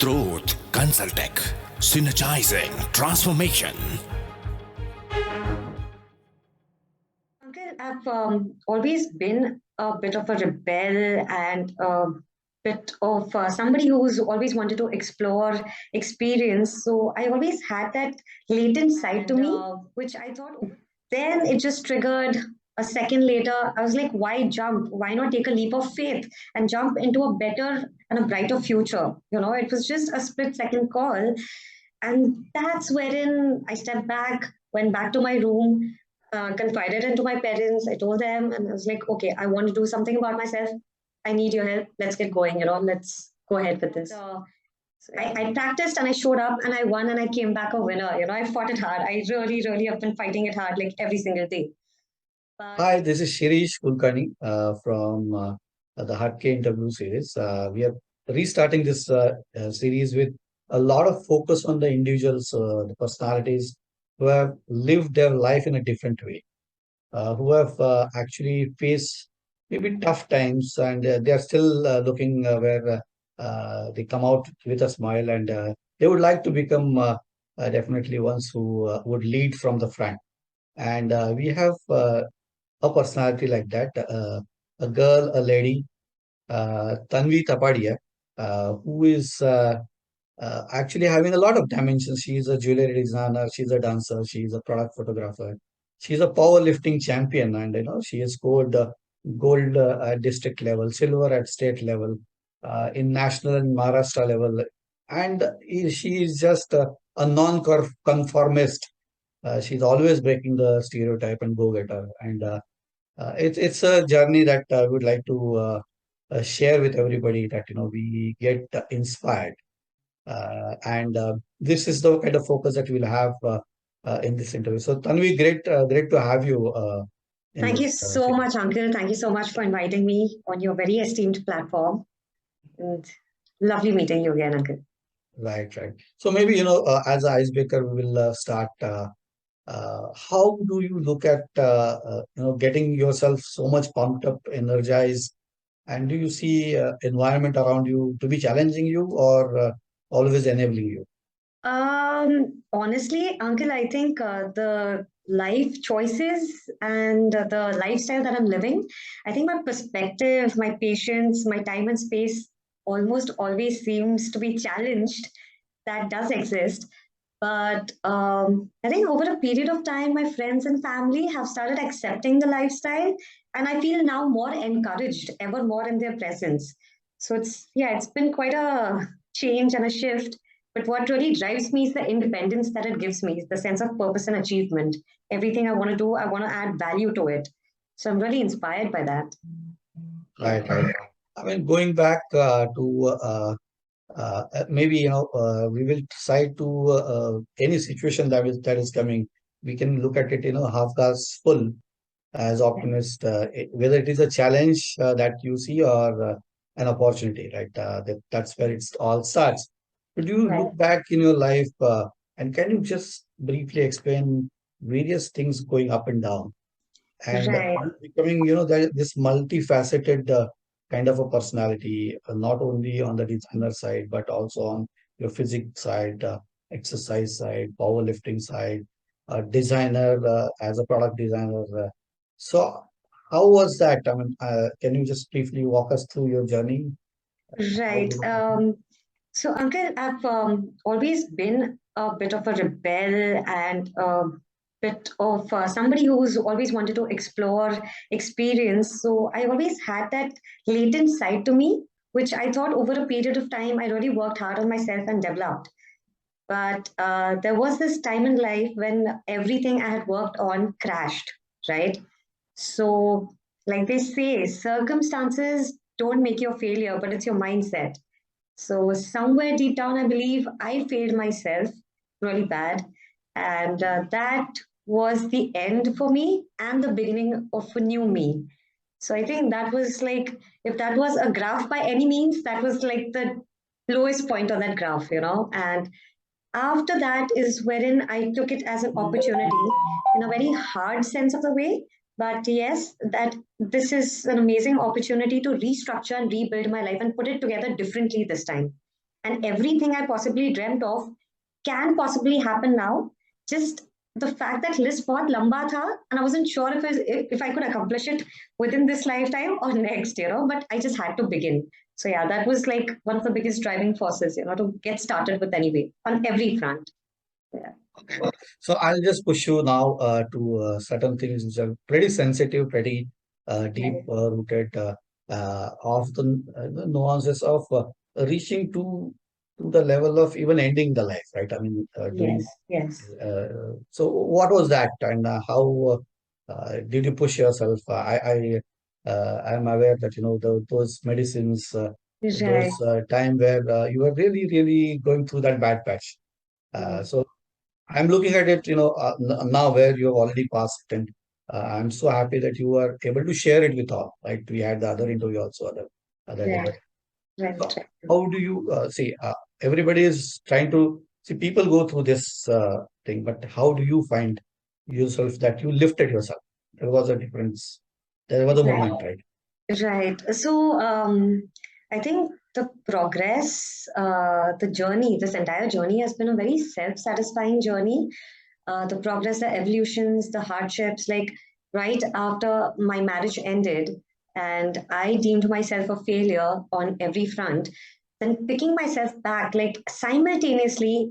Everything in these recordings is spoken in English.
Truth, Consultech, synergizing transformation. Uncle, I've always been a bit of a rebel and a bit of somebody who's always wanted to explore experience. So I always had that latent side to me, which I thought then it just triggered a second later. I was like, why jump? Why not take a leap of faith and jump into a better and a brighter future? It was just a split second call. And that's wherein I stepped back, went back to my room, confided into my parents. I told them, and I was like, okay, I want to do something about myself. I need your help. Let's get going. Let's go ahead with this. So I practiced and I showed up and I won and I came back a winner. I fought it hard. I really, really have been fighting it hard like every single day. Hi, this is Shirish Kulkarni from the HATKE interview series. We are restarting this series with a lot of focus on the individuals, the personalities who have lived their life in a different way, who have actually faced maybe tough times, and they are still looking where they come out with a smile, and they would like to become definitely ones who would lead from the front. And we have a personality like that, a girl, a lady, Tanvi Tapadia, who is actually having a lot of dimensions. She's a jewellery designer, she's a dancer, she's a product photographer, she's a powerlifting champion, and she has scored gold at district level, silver at state level, in national and Maharashtra level, and she is just a non-conformist. She's always breaking the stereotype and go-getter, and it's a journey that I would like to share with everybody, that we get inspired, and this is the kind of focus that we'll have in this interview. So Tanvi, great to have you in Thank you this so series. much, Uncle. Thank you so much for inviting me on your very esteemed platform. And lovely meeting you again, Uncle. Right. So maybe as an icebreaker, we will start. How do you look at getting yourself so much pumped up, energized, and do you see environment around you to be challenging you, or always enabling you? Honestly, Uncle, I think the life choices and the lifestyle that I'm living, I think my perspective, my patience, my time and space almost always seems to be challenged. That does exist. But I think over a period of time, my friends and family have started accepting the lifestyle, and I feel now more encouraged, ever more in their presence. So it's been quite a change and a shift. But what really drives me is the independence that it gives me, the sense of purpose and achievement. Everything I want to do, I want to add value to it. So I'm really inspired by that. Right. I mean, going back to maybe we will try to any situation that is coming. We can look at it, half glass full, as optimist, whether it is a challenge that you see, or an opportunity, right? That's where it all starts. Could you Right. look back in your life, and can you just briefly explain various things going up and down, and Right. becoming, this multifaceted kind of a personality, not only on the designer side, but also on your physics side, exercise side, powerlifting side, designer, as a product designer. So how was that? I mean, can you just briefly walk us through your journey? How Right. did it happen? So, Uncle, I've always been a bit of a rebel and a bit of somebody who's always wanted to explore experience. So, I always had that latent side to me, which I thought over a period of time I really worked hard on myself and developed. But there was this time in life when everything I had worked on crashed, right? So, like they say, circumstances don't make you a failure, but it's your mindset. So, somewhere deep down, I believe I failed myself really bad. And that was the end for me and the beginning of a new me. So, I think that was like, if that was a graph by any means, that was like the lowest point on that graph. And after that is wherein I took it as an opportunity in a very hard sense of the way. But yes, that this is an amazing opportunity to restructure and rebuild my life and put it together differently this time. and everything I possibly dreamt of can possibly happen now. Just the fact that list बहुत लंबा था, and I wasn't sure if I could accomplish it within this lifetime or next, but I just had to begin. So yeah, that was like one of the biggest driving forces, to get started with anyway on every front. Yeah. So I'll just push you now to certain things which are pretty sensitive, pretty deep rooted, often the nuances of reaching to the level of even ending the life, right? I mean, doing. Yes. So what was that, and how did you push yourself? I'm aware that those medicines, Right. those time where you were really, really going through that bad patch. So I'm looking at it, now where you have already passed, and I'm so happy that you are able to share it with all. Right? We had the other interview also, other day. Right. So Right. how do you see? Everybody is trying to see. People go through this thing, but how do you find yourself that you lifted yourself? There was a difference. There was a moment, right? Right. So I think the progress, the journey, this entire journey has been a very self-satisfying journey. The progress, the evolutions, the hardships, like right after my marriage ended and I deemed myself a failure on every front, then picking myself back, like simultaneously,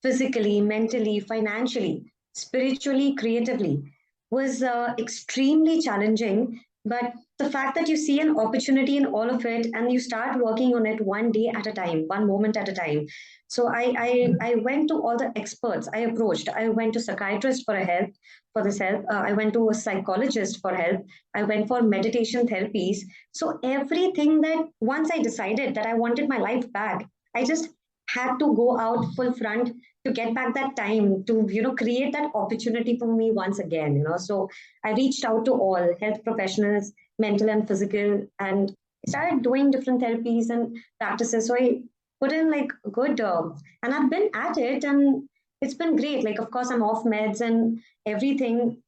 physically, mentally, financially, spiritually, creatively, was extremely challenging. But the fact that you see an opportunity in all of it and you start working on it one day at a time, one moment at a time. So I went to all the experts I approached. I went to psychiatrist for help for this help. I went to a psychologist for help. I went for meditation therapies. So everything that once I decided that I wanted my life back, I just had to go out full front to get back that time to create that opportunity for me once again. So I reached out to all health professionals, mental and physical, and started doing different therapies and practices. So I put in like good, and I've been at it, and it's been great. Like, of course, I'm off meds and everything,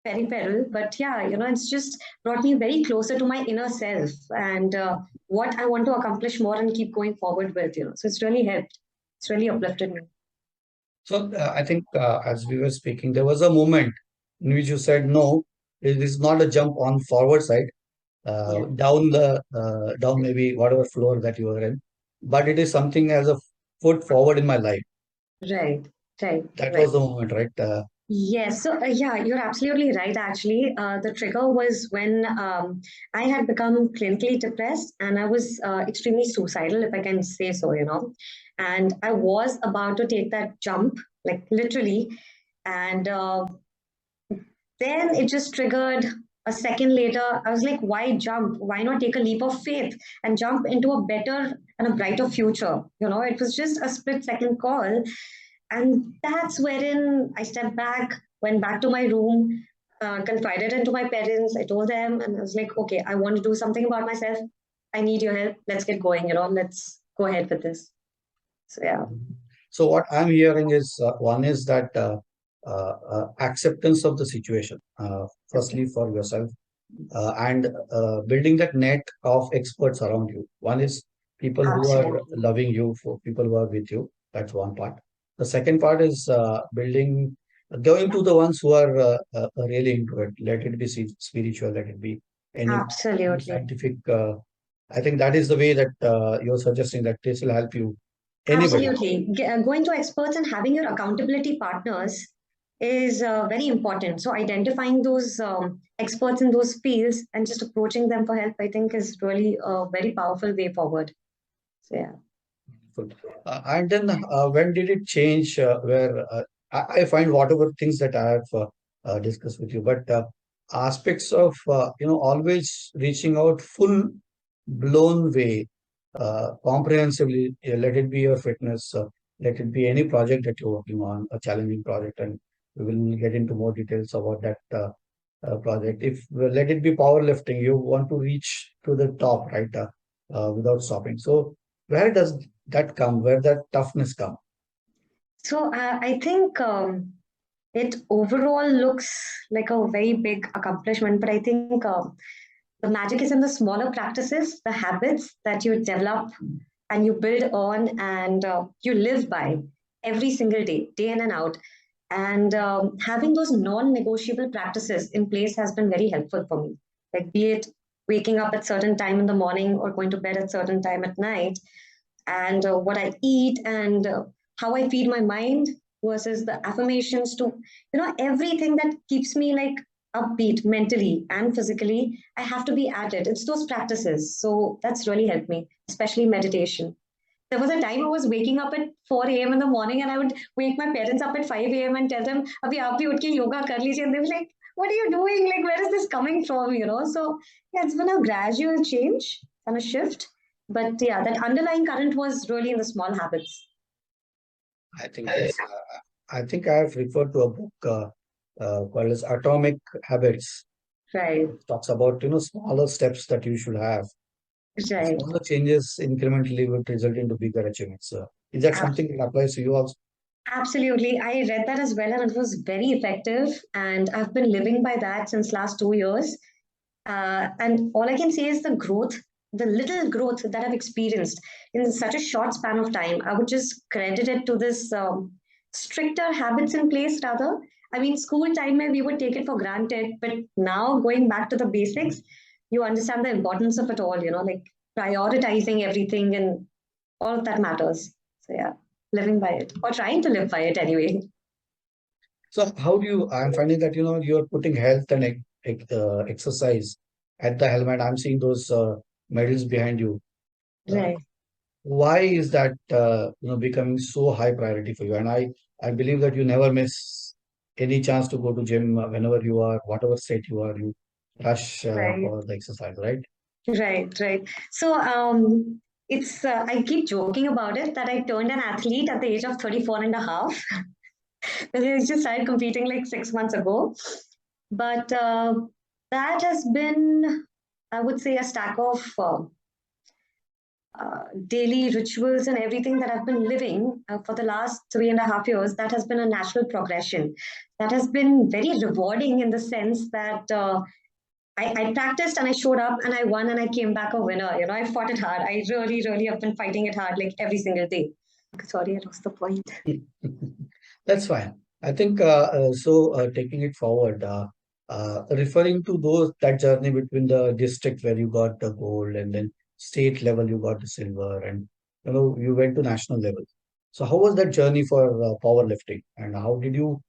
peripheral, but yeah, it's just brought me very closer to my inner self and what I want to accomplish more and keep going forward with. So it's really helped. It's really uplifted me. So I think as we were speaking, there was a moment in which you said, no, it is not a jump on forward side, Yeah. down maybe whatever floor that you were in, but it is something as a foot forward in my life. Right. Right. That Right. was the moment, right? Yes. So, yeah, you're absolutely right. Actually, the trigger was when I had become clinically depressed and I was extremely suicidal, if I can say so, and I was about to take that jump, like literally. And then it just triggered a second later. I was like, why jump? Why not take a leap of faith and jump into a better and a brighter future? It was just a split second call. And that's wherein I stepped back, went back to my room, confided into my parents. I told them, and I was like, okay, I want to do something about myself. I need your help. Let's get going. Let's go ahead with this. So, yeah. So what I'm hearing is one is that acceptance of the situation, firstly for yourself, and building that net of experts around you. One is people who are Absolutely. loving you, for people who are with you. That's one part. The second part is going to the ones who are really into it. Let it be spiritual, let it be any Absolutely. scientific. I think that is the way that you're suggesting that this will help you. Anybody. Absolutely. Going to experts and having your accountability partners is very important. So identifying those experts in those fields and just approaching them for help, I think, is really a very powerful way forward. So yeah. Good. And then when did it change where I find whatever things that I have discussed with you, but aspects of, always reaching out full blown way, comprehensively, let it be your fitness, let it be any project that you're working on, a challenging project, and we will get into more details about that project. If let it be powerlifting, you want to reach to the top, right, without stopping. So where does that come? Where that toughness come? So I think it overall looks like a very big accomplishment, but I think the magic is in the smaller practices, the habits that you develop and you build on, and you live by every single day, day in and out. And having those non-negotiable practices in place has been very helpful for me. Like, be it waking up at certain time in the morning or going to bed at certain time at night, and what I eat, and how I feed my mind, versus the affirmations, to everything that keeps me like upbeat mentally and physically. I have to be at it. It's those practices. So that's really helped me, especially meditation. There was a time I was waking up at 4 a.m. in the morning, and I would wake my parents up at 5 a.m. and tell them, Abhi aap bhi utke yoga kar lijiye. And they were like, what are you doing? Like, where is this coming from? So yeah, it's been a gradual change and a shift. But yeah, that underlying current was really in the small habits. I think yes. I think I have referred to a book called as Atomic Habits. Right, It talks about smaller steps that you should have. right. Smaller changes incrementally would result into bigger achievements. Is that something that applies to you also? Absolutely. I read that as well, and it was very effective. And I've been living by that since last 2 years. And all I can say is the growth, the little growth that I've experienced in such a short span of time, I would just credit it to this stricter habits in place rather. I mean, school time, we would take it for granted, but now going back to the basics, you understand the importance of it all, like prioritizing everything, and all of that matters. So yeah, living by it, or trying to live by it anyway. So how do you? I'm finding that you're putting health and exercise at the helmet. I'm seeing those medals behind you. Uh, Right. why is that becoming so high priority for you? And I believe that you never miss any chance to go to gym whenever you are, whatever state you are, you rush Right. for the exercise, right? Right, right. So it's I keep joking about it that I turned an athlete at the age of 34 and a half. Because I just started competing like 6 months ago. But that has been, I would say, a stack of daily rituals and everything that I've been living for the last 3.5 years. That has been a natural progression. That has been very rewarding in the sense that I practiced and I showed up and I won and I came back a winner. I fought it hard. I really, really have been fighting it hard like every single day. Sorry, I lost the point. That's fine. I think taking it forward, referring to that journey between the district where you got the gold and then state level you got the silver, and you went to national level. So how was that journey for powerlifting, and how did you?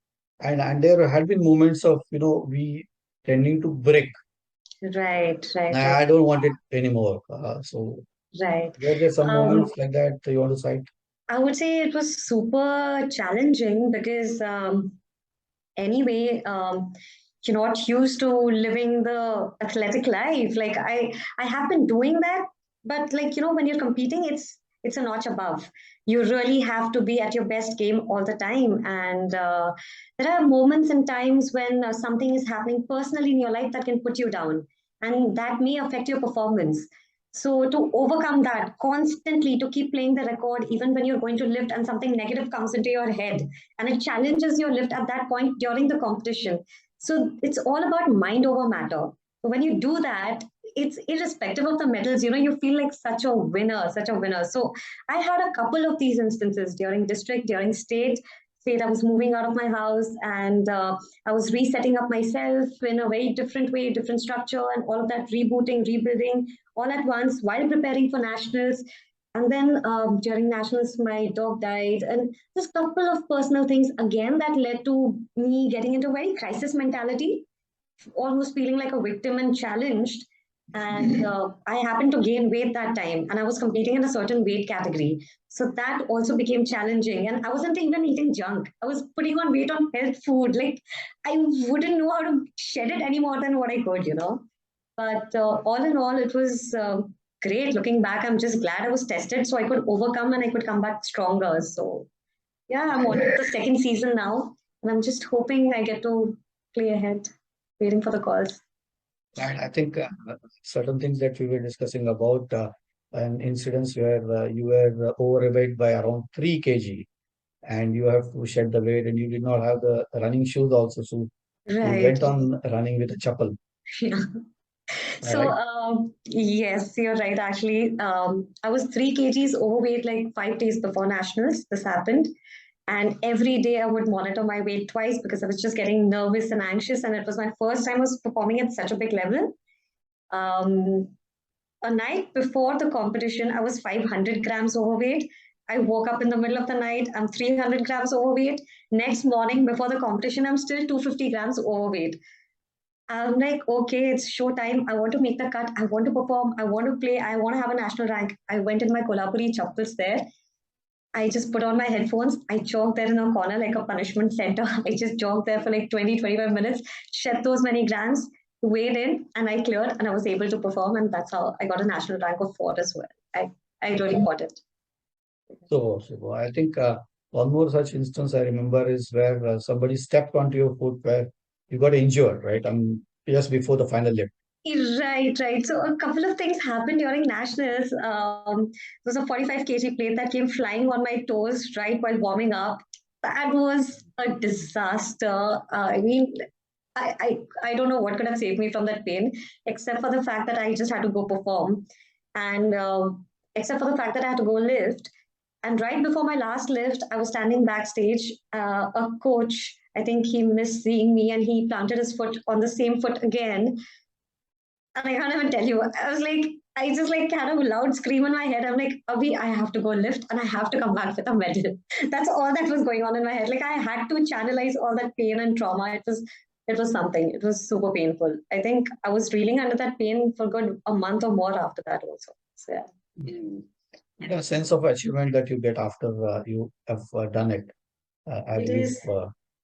And there had been moments of we tending to break. Right, right, Nah, right, I don't want it anymore. So right. were there some Um, moments like that you want to cite? I would say it was super challenging because anyway, you're not used to living the athletic life. Like I have been doing that, but like when you're competing, it's a notch above. You really have to be at your best game all the time, and there are moments and times when something is happening personally in your life that can put you down, and that may affect your performance. So to overcome that constantly, to keep playing the record, even when you're going to lift and something negative comes into your head, and it challenges your lift at that point during the competition. So it's all about mind over matter. So when you do that, it's irrespective of the medals, you feel like such a winner, such a winner. So I had a couple of these instances during district, during state. I was moving out of my house, and I was resetting up myself in a very different way, different structure, and all of that rebooting, rebuilding all at once while preparing for nationals. And then during nationals, my dog died, and just a couple of personal things again that led to me getting into a very crisis mentality, almost feeling like a victim and challenged. And I happened to gain weight that time, and I was competing in a certain weight category. So that also became challenging. And I wasn't even eating junk. I was putting on weight on health food. Like, I wouldn't know how to shed it any more than what I could. But all in all, it was great. Looking back, I'm just glad I was tested so I could overcome and I could come back stronger. So yeah, I'm on the second season now, and I'm just hoping I get to play ahead, waiting for the calls. And I think certain things that we were discussing about an incidents where you were overweight by around 3 kg, and you have to shed the weight, and you did not have the running shoes also. So you Right. went on running with a chappal. Yeah. Am I So, right? yes, you're right. Actually, I was 3 kgs overweight like 5 days before nationals. This happened. And every day I would monitor my weight twice because I was just getting nervous and anxious. And it was my first time I was performing at such a big level. Um, a night before the competition, I was 500 grams overweight. I woke up in the middle of the night, I'm 300 grams overweight. Next morning before the competition, I'm still 250 grams overweight. I'm like, okay, it's show time. I want to make the cut. I want to perform. I want to play. I want to have a national rank. I went in my Kolhapuri chappals there. I just put on my headphones. I jogged there in a corner like a punishment center. I just jogged there for like 20, 25 minutes, shed those many grams, weighed in, and I cleared and I was able to perform. And that's how I got a national rank of 4 as well. I really got it. So I think one more such instance I remember is where somebody stepped onto your foot where you got injured, right? Just before the final lift. Right, right. So a couple of things happened during nationals. There was a 45 kg plate that came flying on my toes right while warming up. That was a disaster. I don't know what could have saved me from that pain, except for the fact that I just had to go perform, and except for the fact that I had to go lift. And right before my last lift, I was standing backstage. A coach, I think he missed seeing me, and he planted his foot on the same foot again, and I can't even tell you. I was like, I just like had a loud scream in my head. I'm like, Abhi, I have to go lift and I have to come back with a medal. That's all that was going on in my head. Like I had to channelize all that pain and trauma. It was something. It was super painful. I think I was reeling under that pain for good a month or more after that also. So yeah. Mm. A sense of achievement that you get after you have done it, I It believe, is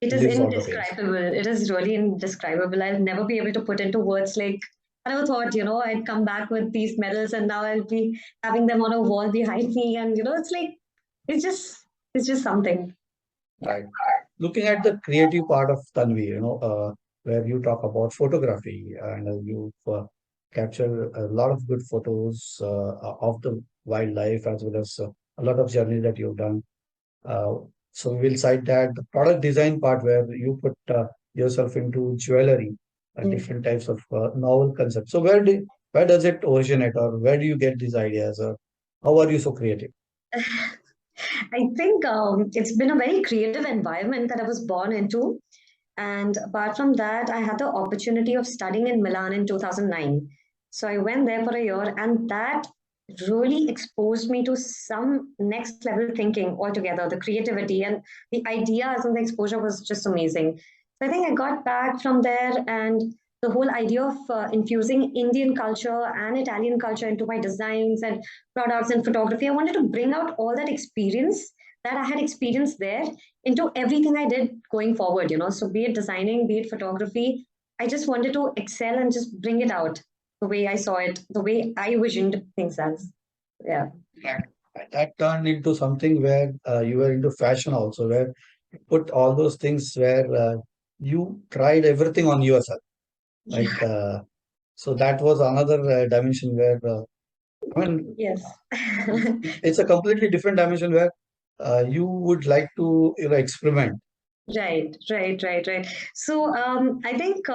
it is lives all the pains. indescribable. It is really indescribable. I'll never be able to put into words like I never thought, I'd come back with these medals and now I'll be having them on a wall behind me. And it's like it's just it's just something. Right. Looking at the creative part of Tanvi, where you talk about photography and you've captured a lot of good photos of the wildlife as well as a lot of journey that you've done. Uh, so we will cite that the product design part where you put yourself into jewelry, Mm. different types of novel concepts. So where does it originate, or where do you get these ideas, or how are you so creative? I think it's been a very creative environment that I was born into. And apart from that, I had the opportunity of studying in Milan in 2009. So I went there for a year, and that really exposed me to some next level thinking altogether, the creativity and the ideas and the exposure was just amazing. So I think I got back from there, and the whole idea of infusing Indian culture and Italian culture into my designs and products and photography, I wanted to bring out all that experience that I had experienced there into everything I did going forward. So be it designing, be it photography, I just wanted to excel and just bring it out the way I saw it, the way I visioned things as. Yeah. That that turned into something where you were into fashion also, where you put all those things where you tried everything on yourself. Yeah. Like so, that was another dimension where I mean, Yes. it's a completely different dimension where you would like to experiment. Right, right, right, right. So I think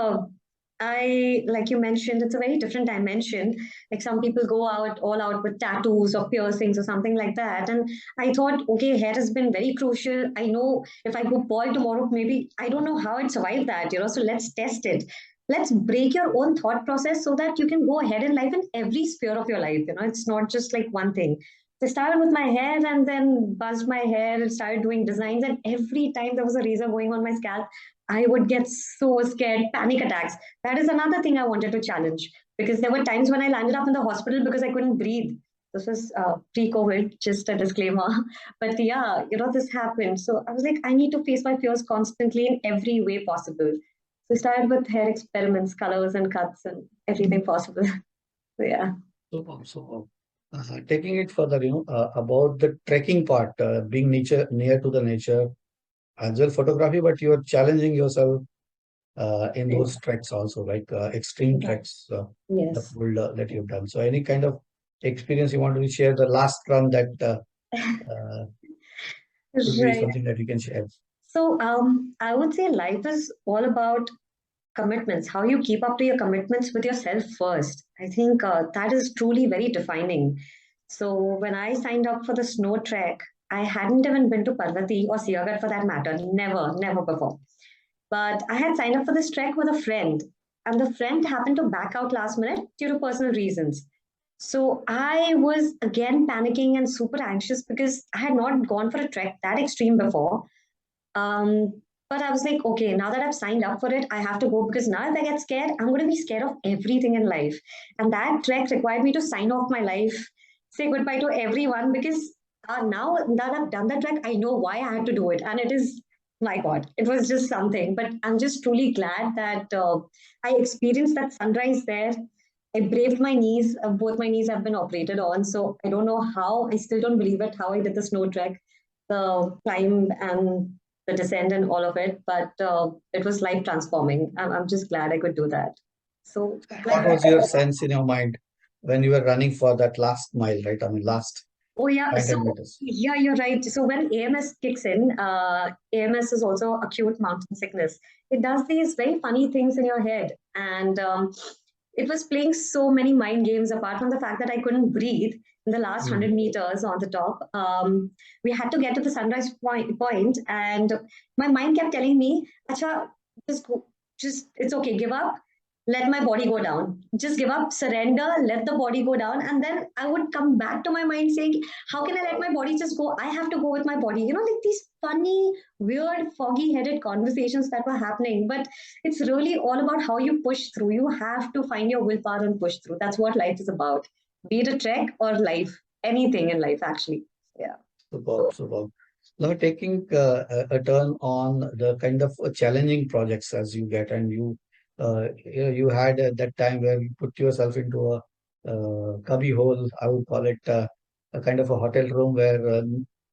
like you mentioned, it's a very different dimension. Like some people go out all out with tattoos or piercings or something like that. And I thought, okay, hair has been very crucial. I know if I go bald tomorrow, maybe I don't know how I'd survive that. So let's test it. Let's break your own thought process so that you can go ahead in life in every sphere of your life. It's not just like one thing. So I started with my hair and then buzzed my hair and started doing designs. And every time there was a razor going on my scalp, I would get so scared, panic attacks. That is another thing I wanted to challenge because there were times when I landed up in the hospital because I couldn't breathe. This was pre-COVID, just a disclaimer. But yeah, this happened. So I was like, I need to face my fears constantly in every way possible. So I started with hair experiments, colors and cuts and everything possible. So yeah. So taking it further, about the trekking part, being near to the nature, as well photography, but you are challenging yourself in those treks also, like extreme treks, the Yes. cold that you've done. So any kind of experience you want to share, the last run that uh, could be Right. something that you can share. So I would say life is all about commitments, how you keep up to your commitments with yourself first. I think that is truly very defining. So when I signed up for the snow trek, I hadn't even been to Parvati or Siagat for that matter. Never before. But I had signed up for this trek with a friend, and the friend happened to back out last minute due to personal reasons. So I was again panicking and super anxious because I had not gone for a trek that extreme before. But I was like, okay, now that I've signed up for it, I have to go because now if I get scared, I'm going to be scared of everything in life. And that trek required me to sign off my life, say goodbye to everyone because now that I've done that trek, I know why I had to do it. And it is, my God, it was just something. But I'm just truly glad that I experienced that sunrise there. I braved my knees. Both my knees have been operated on. So I don't know how, I still don't believe it, how I did the snow trek, the climb and the descent and all of it, but it was life transforming. I'm just glad I could do that. So, What was your sense in your mind when you were running for that last mile, right? I mean, last oh yeah, 500 so meters. yeah, you're right. So when AMS kicks in, AMS is also acute mountain sickness. It does these very funny things in your head, and it was playing so many mind games. Apart from the fact that I couldn't breathe in the last 100 meters on the top, we had to get to the sunrise point, and my mind kept telling me, "Acha, just go, just it's okay, give up." Let my body go down. Just give up, surrender, let the body go down. And then I would come back to my mind saying, how can I let my body just go? I have to go with my body. Like these funny, weird, foggy headed conversations that were happening. But it's really all about how you push through. You have to find your willpower and push through. That's what life is about. Be it a trek or life, anything in life, actually. Yeah. Superb, superb. Now, taking a turn on the kind of challenging projects as you get, and you had that time where you put yourself into a cubby hole, I would call it a kind of a hotel room where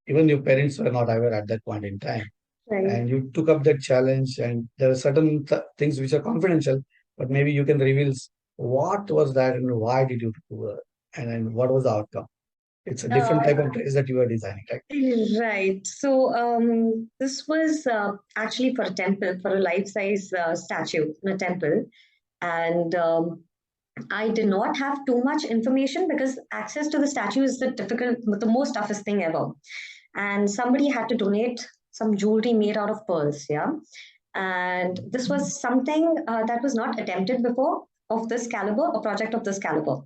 even your parents were not aware at that point in time. Right. And you took up that challenge, and there are certain things which are confidential, but maybe you can reveal what was that and why did you do it, and then what was the outcome. It's a different type of dress that you are designing, right? Right. So this was actually for a temple, for a life-size statue in a temple. And I did not have too much information because access to the statue is the most toughest thing ever. And somebody had to donate some jewelry made out of pearls. Yeah. And this was something that was not attempted before of this caliber, a project of this caliber.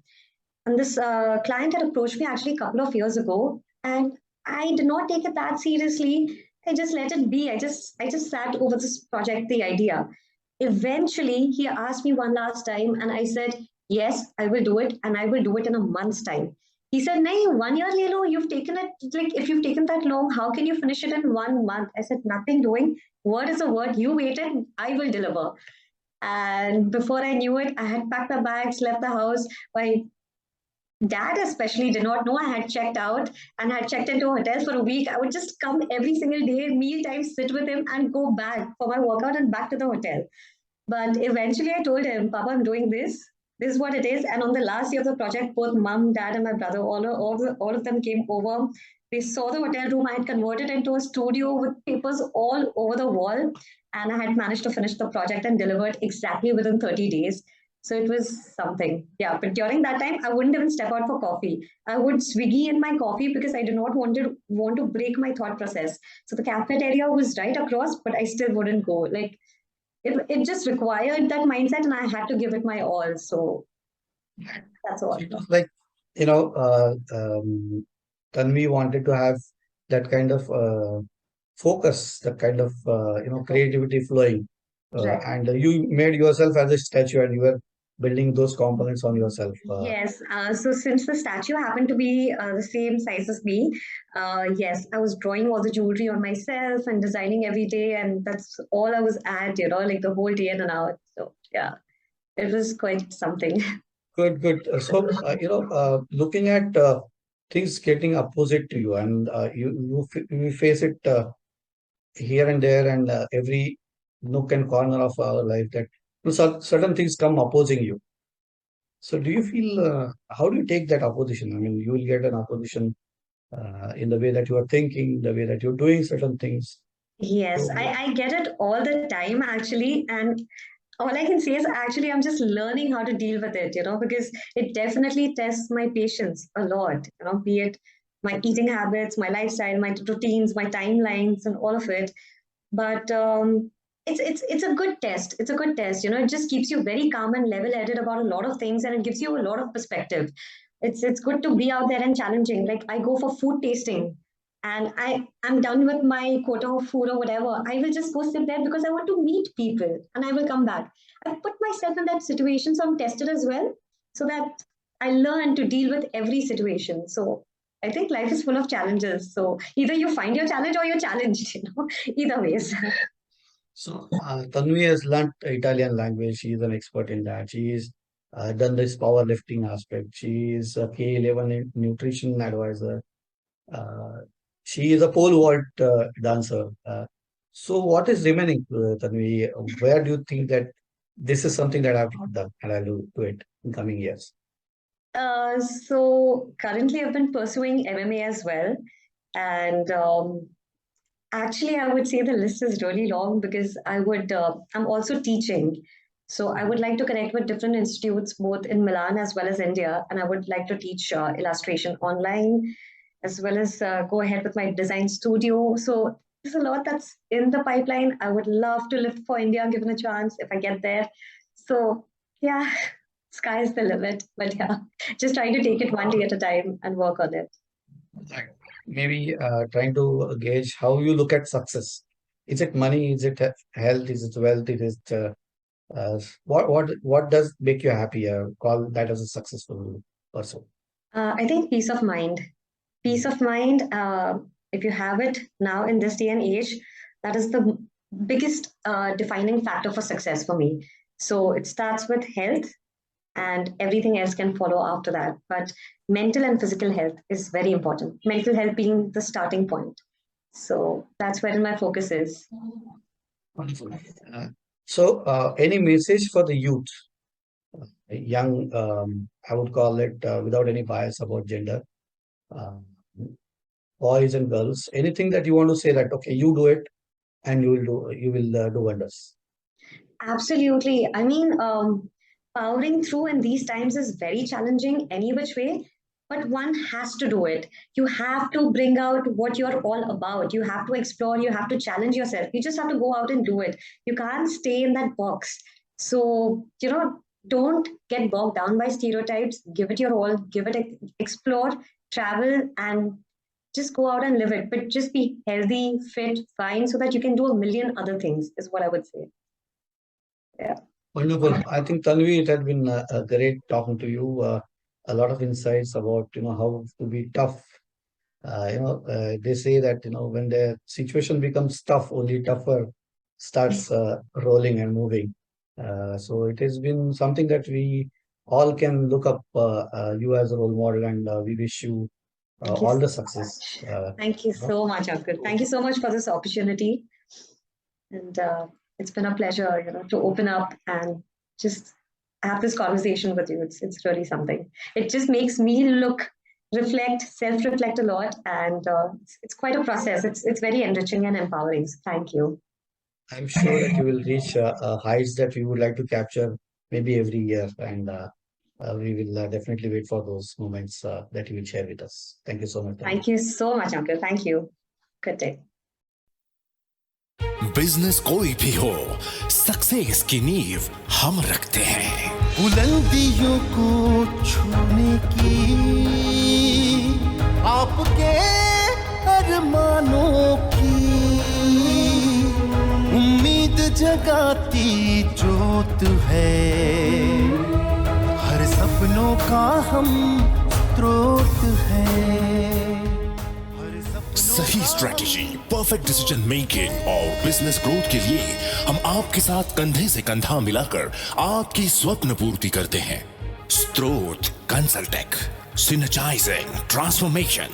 And this client had approached me actually a couple of years ago, and I did not take it that seriously. I just let it be. I just sat over this project, the idea. Eventually, he asked me one last time, and I said, "Yes, I will do it, and I will do it in a month's time." He said, "No, 1 year, Lelo, you've taken it. Like, if you've taken that long, how can you finish it in 1 month?" I said, "Nothing doing. Word is a word. You waited. I will deliver." And before I knew it, I had packed my bags, left the house. My dad especially did not know I had checked out and had checked into a hotel for a week. I would just come every single day, meal time, sit with him, and go back for my workout and back to the hotel. But eventually I told him, Papa, I'm doing this. This is what it is. And on the last day of the project, both mom, dad, and my brother, all of them came over. They saw the hotel room. I had converted into a studio with papers all over the wall. And I had managed to finish the project and deliver it exactly within 30 days. So it was something. Yeah. But during that time, I wouldn't even step out for coffee. I would Swiggy in my coffee because I did not want to break my thought process. So the cafeteria was right across, but I still wouldn't go. Like it just required that mindset and I had to give it my all. So that's So all. it was like, you know, Tanvi wanted to have that kind of focus, that kind of, creativity flowing. Right. And you made yourself as a statue and you were building those components on yourself. Yes. So since the statue happened to be the same size as me, yes, I was drawing all the jewelry on myself and designing every day, and that's all I was at, like the whole day in and out. So yeah, it was quite something. Good, good. So, looking at things getting opposite to you, and you face it here and there, and every nook and corner of our life that certain things come opposing you. So, do you feel how do you take that opposition? I mean, you will get an opposition in the way that you are thinking, the way that you're doing certain things. Yes, So, I get it all the time actually. And All I can say is actually I'm just learning how to deal with it, because it definitely tests my patience a lot, be it my eating habits, my lifestyle, my routines, my timelines, and all of it. But it's a good test. It's a good test. It just keeps you very calm and level-headed about a lot of things, and it gives you a lot of perspective. It's good to be out there and challenging. Like I go for food tasting, and I'm done with my quota of food or whatever. I will just go sit there because I want to meet people, and I will come back. I put myself in that situation, so I'm tested as well, so that I learn to deal with every situation. So I think life is full of challenges. So either you find your challenge or you're challenged, either ways. So, Tanvi has learnt Italian language. She is an expert in that. She is done this powerlifting aspect. She is a K11 nutrition advisor. Uh, she is a pole vault dancer. So, what is remaining, Tanvi? Where do you think that this is something that I've not done and I'll do it in coming years? So currently I've been pursuing MMA as well. And actually, I would say the list is really long because I'm also teaching. So I would like to connect with different institutes, both in Milan as well as India. And I would like to teach illustration online, as well as go ahead with my design studio. So there's a lot that's in the pipeline. I would love to live for India, given a chance if I get there. So yeah, sky's the limit. But yeah, just trying to take it one day at a time and work on it. Like, maybe trying to gauge how you look at success. Is it money? Is it health? Is it wealth? Is it what does make you happy? Call that as a successful person. I think peace of mind. Peace of mind, if you have it now in this day and age, that is the biggest defining factor for success for me. So it starts with health, and everything else can follow after that. But mental and physical health is very important. Mental health being the starting point. So that's where my focus is. Wonderful. Any message for the youth, young, I would call it without any bias about gender, um, boys and girls, anything that you want to say that, okay, you do it and you will do wonders. Absolutely. I mean, powering through in these times is very challenging any which way, but one has to do it. You have to bring out what you're all about. You have to explore, you have to challenge yourself. You just have to go out and do it. You can't stay in that box. So, don't get bogged down by stereotypes. Give it your all, explore, travel, and just go out and live it. But just be healthy, fit, fine, so that you can do a million other things, is what I would say. Yeah. Wonderful. I think Tanvi, it had been great talking to you. A lot of insights about how to be tough. They say that when the situation becomes tough, only tougher starts rolling and moving. So it has been something that we all can look up you as a role model, and we wish you Thank you all the so success. much. Thank you so much, Uncle. Thank you so much for this opportunity. And it's been a pleasure, to open up and just have this conversation with you. It's really something. It just makes me self-reflect a lot, and it's quite a process. It's very enriching and empowering. So thank you. I'm sure that you will reach heights that we would like to capture maybe every year, and we will definitely wait for those moments that you will share with us. Thank you so much. Thank you so much, Uncle. Thank you. Good day. Business कोई भी हो, success की नींव हम रखते हैं। बुलंदियों को छूने की आपके अरमानों की उम्मीद जगाती जोत है, हर सपनों का हम स्रोत है। सही स्ट्रैटेजी, परफेक्ट डिसीजन मेकिंग और बिजनेस ग्रोथ के लिए हम आपके साथ कंधे से कंधा मिलाकर आपकी स्वप्न पूर्ति करते हैं। स्त्रोत कंसल्टेक, सिनर्जाइजिंग ट्रांसफॉर्मेशन।